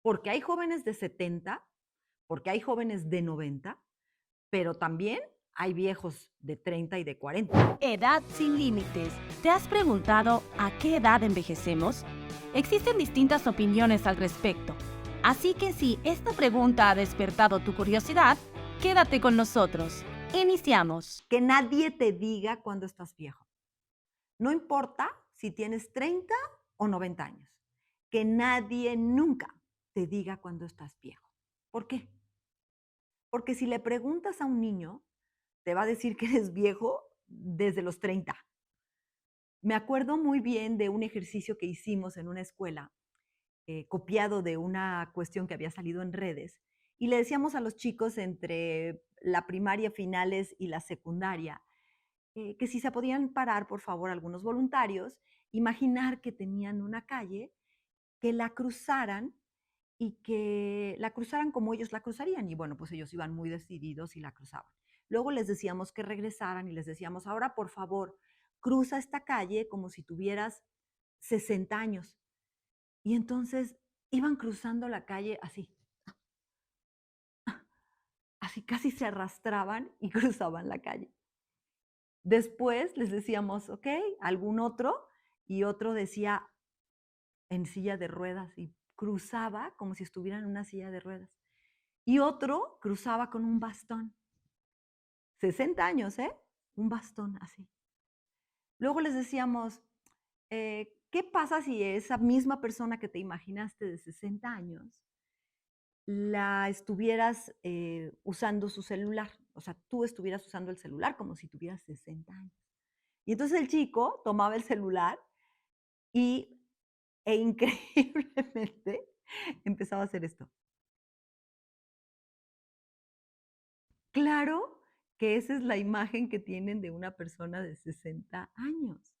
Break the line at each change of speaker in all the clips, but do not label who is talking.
Porque hay jóvenes de 70, porque hay jóvenes de 90, pero también hay viejos de 30 y de 40.
Edad sin límites. ¿Te has preguntado a qué edad envejecemos? Existen distintas opiniones al respecto. Así que si esta pregunta ha despertado tu curiosidad, quédate con nosotros. Iniciamos.
Que nadie te diga cuándo estás viejo. No importa si tienes 30 o 90 años. Que nadie nunca te diga cuándo estás viejo. ¿Por qué? Porque si le preguntas a un niño, te va a decir que eres viejo desde los 30. Me acuerdo muy bien de un ejercicio que hicimos en una escuela, copiado de una cuestión que había salido en redes, y le decíamos a los chicos entre la primaria finales y la secundaria, que si se podían parar, por favor, algunos voluntarios, imaginar que tenían una calle, que la cruzaran y que la cruzaran como ellos la cruzarían. Y bueno, pues ellos iban muy decididos y la cruzaban. Luego les decíamos que regresaran y les decíamos, ahora por favor, cruza esta calle como si tuvieras 60 años. Y entonces iban cruzando la calle así, así casi se arrastraban y cruzaban la calle. Después les decíamos, ok, algún otro, y otro decía en silla de ruedas y cruzaba como si estuviera en una silla de ruedas. Y otro cruzaba con un bastón. 60 años, ¿eh? Un bastón así. Luego les decíamos, ¿qué pasa si esa misma persona que te imaginaste de 60 años la estuvieras usando su celular? O sea, tú estuvieras usando el celular como si tuvieras 60 años. Y entonces el chico tomaba el celular y, increíblemente empezaba a hacer esto. Claro que esa es la imagen que tienen de una persona de 60 años.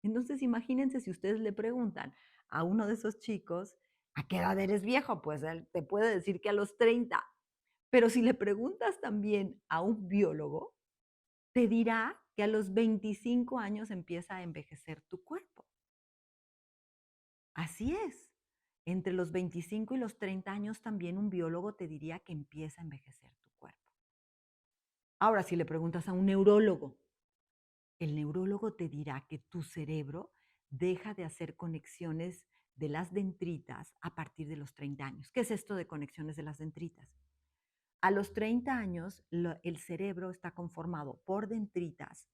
Entonces, imagínense si ustedes le preguntan a uno de esos chicos, ¿a qué edad eres viejo? Pues él te puede decir que a los 30. Pero si le preguntas también a un biólogo, te dirá que a los 25 años empieza a envejecer tu cuerpo. Así es. Entre los 25 y los 30 años también un biólogo te diría que empieza a envejecer tu cuerpo. Ahora, si le preguntas a un neurólogo, el neurólogo te dirá que tu cerebro deja de hacer conexiones de las dendritas a partir de los 30 años. ¿Qué es esto de conexiones de las dendritas? A los 30 años, el cerebro está conformado por dendritas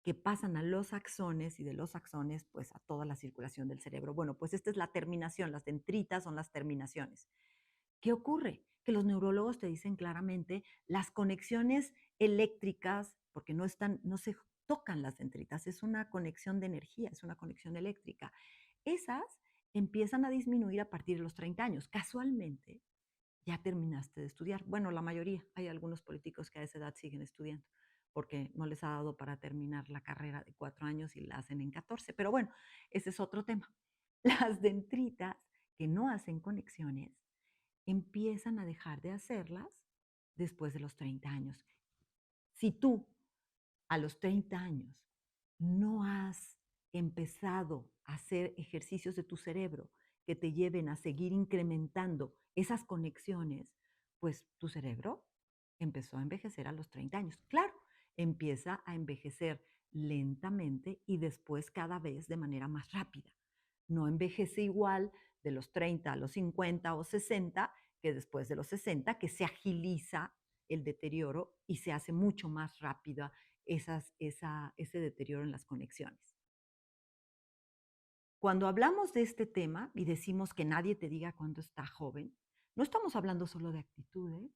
que pasan a los axones y de los axones pues a toda la circulación del cerebro. Bueno, pues esta es la terminación, las dendritas son las terminaciones. ¿Qué ocurre? Que los neurólogos te dicen claramente las conexiones eléctricas, porque no se tocan las dendritas, es una conexión de energía, es una conexión eléctrica. Esas empiezan a disminuir a partir de los 30 años. Casualmente, ya terminaste de estudiar. Bueno, la mayoría. Hay algunos políticos que a esa edad siguen estudiando porque no les ha dado para terminar la carrera de 4 años y la hacen en 14. Pero bueno, ese es otro tema. Las dendritas que no hacen conexiones empiezan a dejar de hacerlas después de los 30 años. Si tú a los 30 años no has empezado a hacer ejercicios de tu cerebro que te lleven a seguir incrementando esas conexiones, pues tu cerebro empezó a envejecer a los 30 años. Claro, empieza a envejecer lentamente y después cada vez de manera más rápida. No envejece igual de los 30 a los 50 o 60 que después de los 60, que se agiliza el deterioro y se hace mucho más rápida ese deterioro en las conexiones. Cuando hablamos de este tema y decimos que nadie te diga cuándo está joven, no estamos hablando solo de actitud, ¿eh?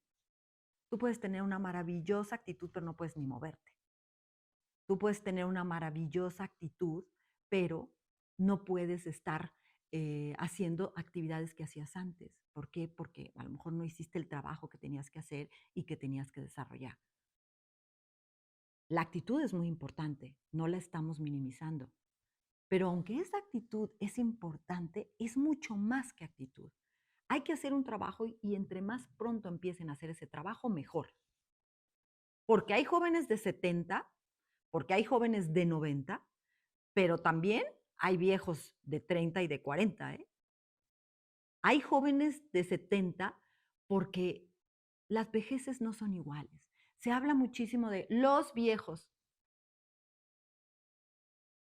Tú puedes tener una maravillosa actitud, pero no puedes ni moverte. Tú puedes tener una maravillosa actitud, pero no puedes estar haciendo actividades que hacías antes. ¿Por qué? Porque a lo mejor no hiciste el trabajo que tenías que hacer y que tenías que desarrollar. La actitud es muy importante, no la estamos minimizando. Pero aunque esa actitud es importante, es mucho más que actitud. Hay que hacer un trabajo y entre más pronto empiecen a hacer ese trabajo, mejor. Porque hay jóvenes de 70, porque hay jóvenes de 90, pero también hay viejos de 30 y de 40, ¿eh? Hay jóvenes de 70 porque las vejeces no son iguales. Se habla muchísimo de los viejos.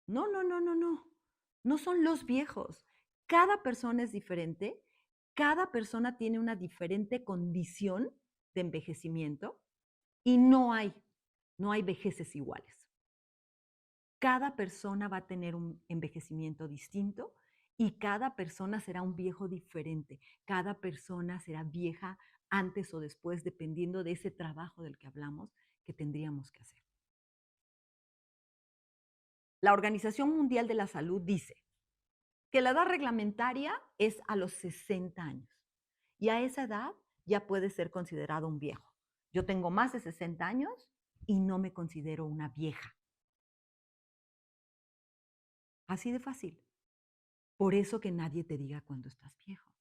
No, no, no, no, no. No son los viejos. Cada persona es diferente. Cada persona tiene una diferente condición de envejecimiento y no hay vejeces iguales. Cada persona va a tener un envejecimiento distinto y cada persona será un viejo diferente. Cada persona será vieja antes o después, dependiendo de ese trabajo del que hablamos que tendríamos que hacer. La Organización Mundial de la Salud dice que la edad reglamentaria es a los 60 años y a esa edad ya puede ser considerado un viejo. Yo tengo más de 60 años y no me considero una vieja. Así de fácil. Por eso que nadie te diga cuando estás viejo,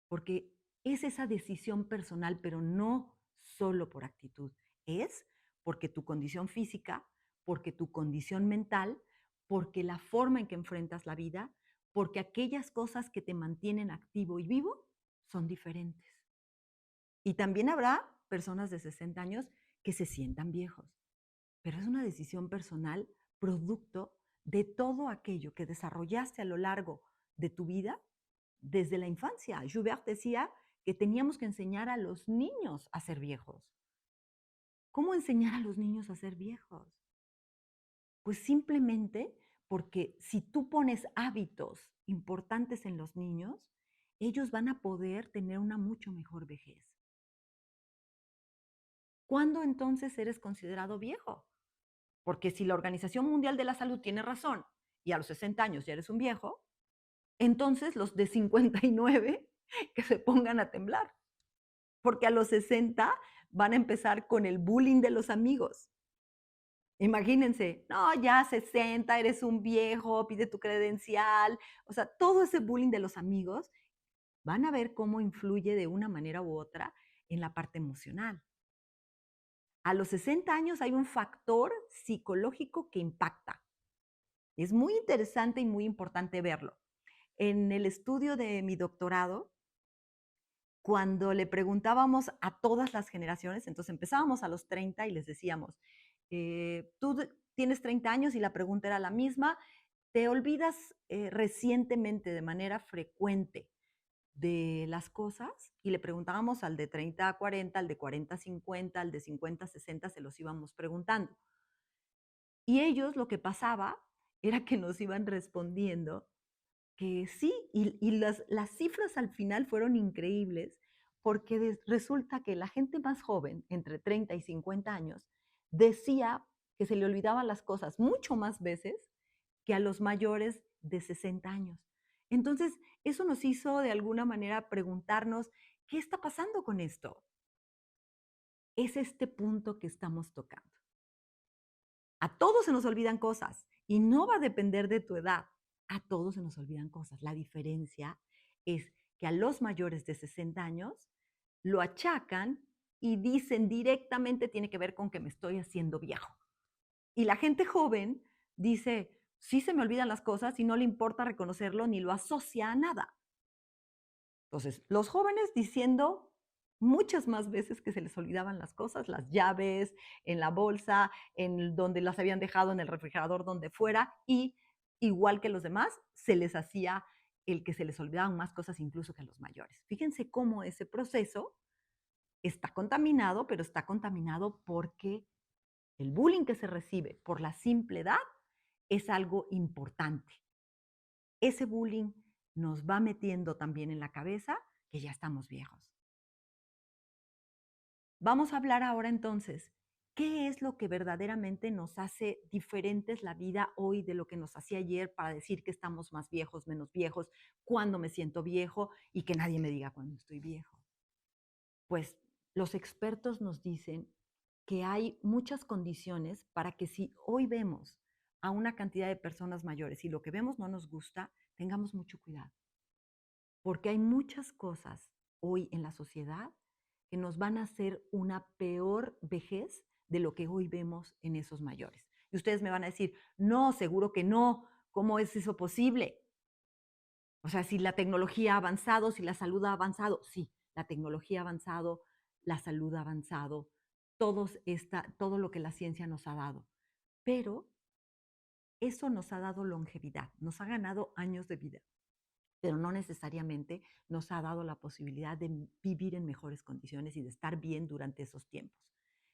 porque es esa decisión personal, pero no solo por actitud, es porque tu condición física, porque tu condición mental, porque la forma en que enfrentas la vida, porque aquellas cosas que te mantienen activo y vivo son diferentes. Y también habrá personas de 60 años que se sientan viejos, pero es una decisión personal producto de todo aquello que desarrollaste a lo largo de tu vida desde la infancia. Joubert decía que teníamos que enseñar a los niños a ser viejos. ¿Cómo enseñar a los niños a ser viejos? Pues simplemente porque si tú pones hábitos importantes en los niños, ellos van a poder tener una mucho mejor vejez. ¿Cuándo entonces eres considerado viejo? Porque si la Organización Mundial de la Salud tiene razón y a los 60 años ya eres un viejo, entonces los de 59 que se pongan a temblar, porque a los 60 van a empezar con el bullying de los amigos. Imagínense, no, ya 60, eres un viejo, pide tu credencial, o sea, todo ese bullying de los amigos, van a ver cómo influye de una manera u otra en la parte emocional. A los 60 años hay un factor psicológico que impacta. Es muy interesante y muy importante verlo. En el estudio de mi doctorado, cuando le preguntábamos a todas las generaciones, entonces empezábamos a los 30 y les decíamos, tú tienes 30 años y la pregunta era la misma, ¿te olvidas recientemente de manera frecuente de las cosas? Y le preguntábamos al de 30 a 40, al de 40 a 50, al de 50 a 60, se los íbamos preguntando. Y ellos lo que pasaba era que nos iban respondiendo que sí, y las cifras al final fueron increíbles, porque resulta que la gente más joven, entre 30 y 50 años, decía que se le olvidaban las cosas mucho más veces que a los mayores de 60 años. Entonces, eso nos hizo de alguna manera preguntarnos, ¿qué está pasando con esto? Es este punto que estamos tocando. A todos se nos olvidan cosas y no va a depender de tu edad. A todos se nos olvidan cosas. La diferencia es que a los mayores de 60 años lo achacan y dicen directamente tiene que ver con que me estoy haciendo viejo. Y la gente joven dice, sí se me olvidan las cosas y no le importa reconocerlo ni lo asocia a nada. Entonces, los jóvenes diciendo muchas más veces que se les olvidaban las cosas, las llaves, en la bolsa, en donde las habían dejado en el refrigerador, donde fuera, y igual que los demás, se les hacía el que se les olvidaban más cosas incluso que a los mayores. Fíjense cómo ese proceso está contaminado, pero está contaminado porque el bullying que se recibe por la simple edad es algo importante. Ese bullying nos va metiendo también en la cabeza que ya estamos viejos. Vamos a hablar ahora entonces, ¿qué es lo que verdaderamente nos hace diferentes la vida hoy de lo que nos hacía ayer para decir que estamos más viejos, menos viejos, cuándo me siento viejo y que nadie me diga cuándo estoy viejo? Pues los expertos nos dicen que hay muchas condiciones para que si hoy vemos a una cantidad de personas mayores y lo que vemos no nos gusta, tengamos mucho cuidado. Porque hay muchas cosas hoy en la sociedad que nos van a hacer una peor vejez de lo que hoy vemos en esos mayores. Y ustedes me van a decir, no, seguro que no, ¿cómo es eso posible? O sea, si la tecnología ha avanzado, si la salud ha avanzado, sí, la tecnología ha avanzado, la salud ha avanzado, todo lo que la ciencia nos ha dado. Pero eso nos ha dado longevidad, nos ha ganado años de vida, pero no necesariamente nos ha dado la posibilidad de vivir en mejores condiciones y de estar bien durante esos tiempos.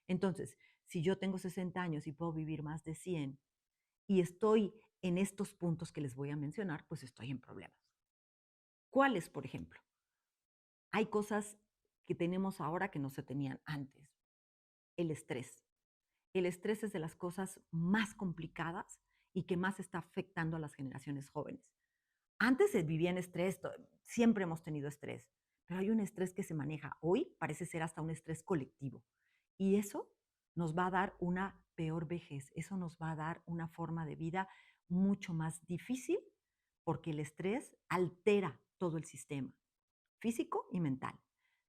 Entonces, si yo tengo 60 años y puedo vivir más de 100 y estoy en estos puntos que les voy a mencionar, pues estoy en problemas. ¿Cuáles, por ejemplo? Hay cosas que tenemos ahora que no se tenían antes. El estrés. El estrés es de las cosas más complicadas y que más está afectando a las generaciones jóvenes. Antes se vivía en estrés, siempre hemos tenido estrés, pero hay un estrés que se maneja. Hoy parece ser hasta un estrés colectivo. Y eso nos va a dar una peor vejez, eso nos va a dar una forma de vida mucho más difícil porque el estrés altera todo el sistema físico y mental.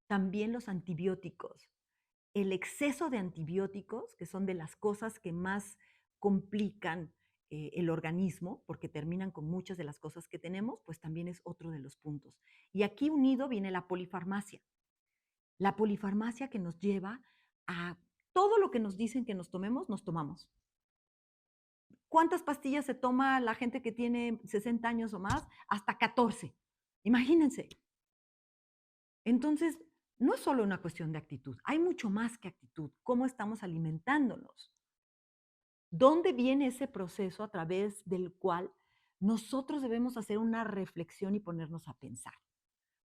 También los antibióticos. El exceso de antibióticos, que son de las cosas que más complican el organismo, porque terminan con muchas de las cosas que tenemos, pues también es otro de los puntos. Y aquí unido viene la polifarmacia. La polifarmacia que nos lleva a todo lo que nos dicen que nos tomemos, nos tomamos. ¿Cuántas pastillas se toma la gente que tiene 60 años o más? Hasta 14. Imagínense. Entonces, no es solo una cuestión de actitud, hay mucho más que actitud, cómo estamos alimentándonos. ¿Dónde viene ese proceso a través del cual nosotros debemos hacer una reflexión y ponernos a pensar?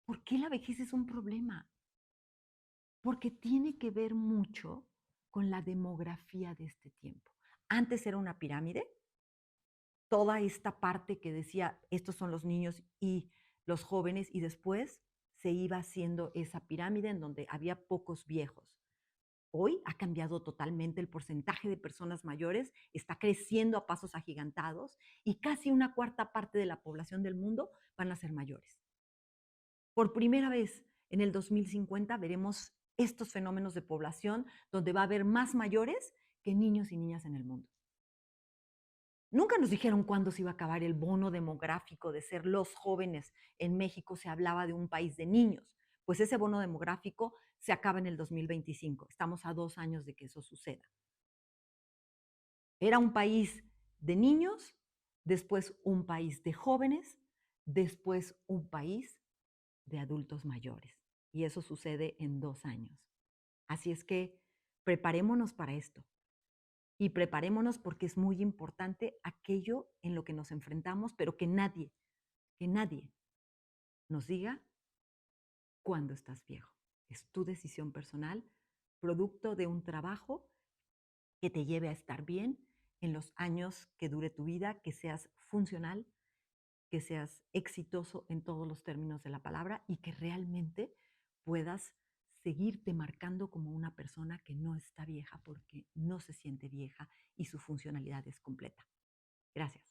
¿Por qué la vejez es un problema? Porque tiene que ver mucho con la demografía de este tiempo. Antes era una pirámide, toda esta parte que decía, estos son los niños y los jóvenes, y después se iba haciendo esa pirámide en donde había pocos viejos. Hoy ha cambiado totalmente el porcentaje de personas mayores, está creciendo a pasos agigantados y casi una cuarta parte de la población del mundo van a ser mayores. Por primera vez en el 2050 veremos estos fenómenos de población donde va a haber más mayores que niños y niñas en el mundo. Nunca nos dijeron cuándo se iba a acabar el bono demográfico de ser los jóvenes. En México se hablaba de un país de niños. Pues ese bono demográfico se acaba en el 2025. Estamos a 2 años de que eso suceda. Era un país de niños, después un país de jóvenes, después un país de adultos mayores. Y eso sucede en 2 años. Así es que preparémonos para esto. Y preparémonos porque es muy importante aquello en lo que nos enfrentamos, pero que nadie nos diga cuándo estás viejo. Es tu decisión personal, producto de un trabajo que te lleve a estar bien en los años que dure tu vida, que seas funcional, que seas exitoso en todos los términos de la palabra y que realmente puedas seguirte marcando como una persona que no está vieja porque no se siente vieja y su funcionalidad es completa. Gracias.